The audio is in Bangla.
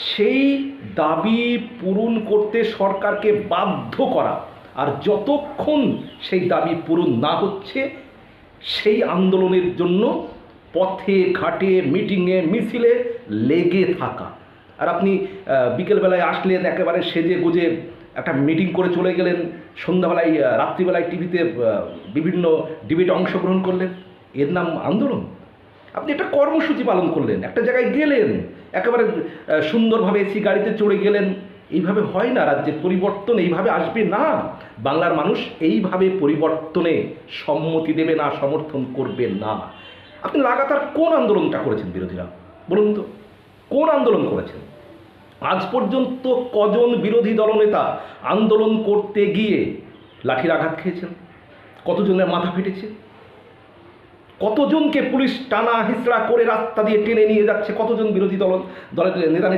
সেই দাবি পূরণ করতে সরকারকে বাধ্য করা, আর যতক্ষণ সেই দাবি পূরণ না হচ্ছে সেই আন্দোলনের জন্য পথে ঘাটে মিটিংয়ে মিছিলে লেগে থাকা। আর আপনি বিকেলবেলায় আসলেন, একেবারে সেজে গুজে একটা মিটিং করে চলে গেলেন, সন্ধ্যাবেলায় রাত্রিবেলায় টিভিতে বিভিন্ন ডিবেটে অংশগ্রহণ করলেন, এর নাম আন্দোলন? আপনি একটা কর্মসূচি পালন করলেন, একটা জায়গায় গেলেন, একেবারে সুন্দরভাবে এসি গাড়িতে চড়ে গেলেন। এইভাবে হয় না, রাজ্যের পরিবর্তন এইভাবে আসবে না। বাংলার মানুষ এইভাবে পরিবর্তনে সম্মতি দেবে না, সমর্থন করবে না। আপনি লাগাতার কোন আন্দোলনটা করেছেন বিরোধীরা বলুন তো? কোন আন্দোলন করেছেন আজ পর্যন্ত? কজন বিরোধী দলনেতা আন্দোলন করতে গিয়ে লাঠির আঘাত খেয়েছেন? কতজনের মাথা ফেটেছে? কতজনকে পুলিশ টানা হিচড়া করে রাস্তা দিয়ে টেনে নিয়ে যাচ্ছে? কতজন বিরোধী দলের নেতা